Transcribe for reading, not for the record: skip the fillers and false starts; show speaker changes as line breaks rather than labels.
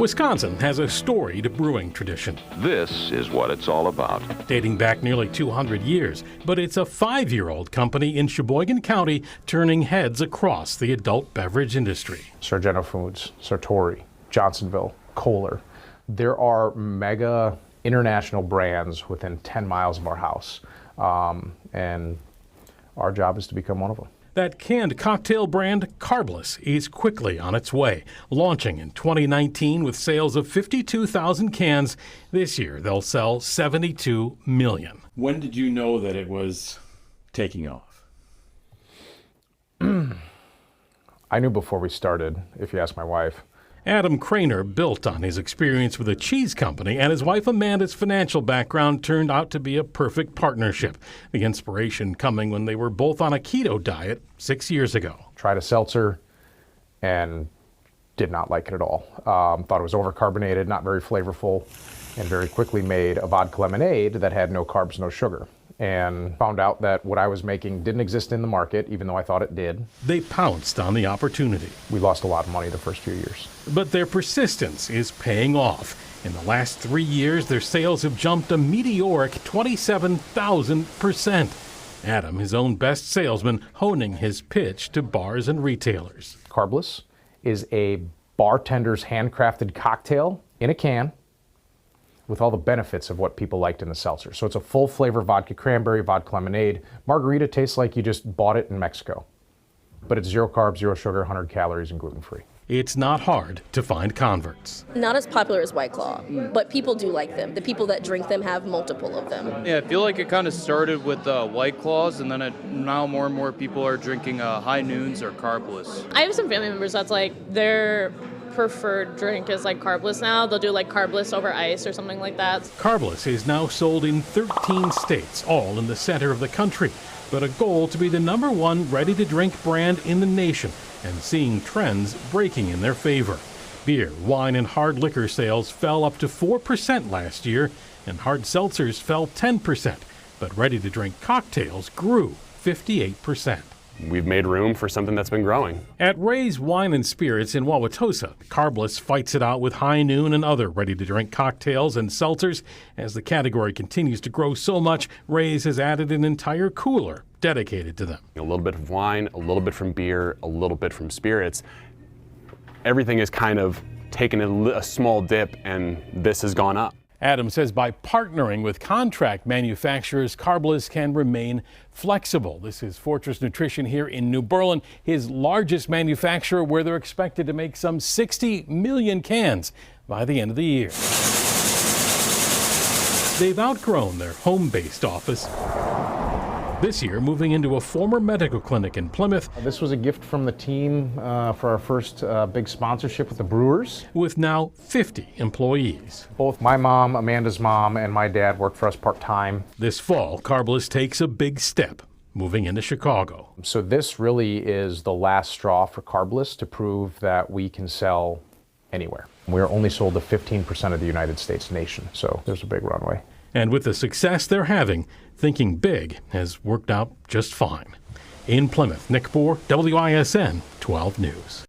Wisconsin has a storied brewing tradition.
This is what it's all about.
Dating back nearly 200 years, but it's a 5-year-old company in Sheboygan County turning heads across the adult beverage industry.
Sargento Foods, Sartori, Johnsonville, Kohler. There are mega international brands within 10 miles of our house, and our job is to become one of them.
That canned cocktail brand, Carbless, is quickly on its way, launching in 2019 with sales of 52,000 cans. This year, they'll sell 72 million.
When did you know that it was taking off?
I knew before we started, if you ask my wife.
Adam Craner built on his experience with a cheese company, and his wife Amanda's financial background turned out to be a perfect partnership. The inspiration coming when they were both on a keto diet 6 years ago.
Tried a seltzer and did not like it at all. Thought it was overcarbonated, not very flavorful, and very quickly made a vodka lemonade that had no carbs, no sugar. And found out that what I was making didn't exist in the market, even though I thought it did.
They pounced on the opportunity.
We lost a lot of money the first few years.
But their persistence is paying off. In the last 3 years, their sales have jumped a meteoric 27,000%. Adam, his own best salesman, honing his pitch to bars and retailers.
Carbless is a bartender's handcrafted cocktail in a can with all the benefits of what people liked in the seltzer. So it's a full flavor vodka cranberry, vodka lemonade. Margarita tastes like you just bought it in Mexico. But it's 0 carbs, 0 sugar, 100 calories, and gluten-free.
It's not hard to find converts.
Not as popular as White Claw, but people do like them. The people that drink them have multiple of them.
Yeah, I feel like it kind of started with White Claws, and then now more and more people are drinking High Noons or Carbless.
I have some family members that's like their preferred drink is like Carbless now. They'll do like Carbless over ice or something like that.
Carbless is now sold in 13 states, all in the center of the country, but a goal to be the #1 ready-to-drink brand in the nation, and seeing trends breaking in their favor. Beer, wine, and hard liquor sales fell up to 4% last year, and hard seltzers fell 10%, but ready-to-drink cocktails grew 58%.
We've made room for something that's been growing.
At Ray's Wine and Spirits in Wauwatosa, Carbless fights it out with High Noon and other ready-to-drink cocktails and seltzers. As the category continues to grow so much, Ray's has added an entire cooler dedicated to them.
A little bit of wine, a little bit from beer, a little bit from spirits. Everything is kind of taken a small dip, and this has gone up.
Adam says by partnering with contract manufacturers, Carbless can remain flexible. This is Fortress Nutrition here in New Berlin, his largest manufacturer, where they're expected to make some 60 million cans by the end of the year. They've outgrown their home-based office. This year, moving into a former medical clinic in Plymouth.
This was a gift from the team for our first big sponsorship with the Brewers.
With now 50 employees.
Both my mom, Amanda's mom, and my dad work for us part-time.
This fall, Carbless takes a big step, moving into Chicago.
So this really is the last straw for Carbless to prove that we can sell anywhere. We're only sold to 15% of the United States nation, so there's a big runway.
And with the success they're having, thinking big has worked out just fine. In Plymouth, Nick Bohr, WISN 12 News.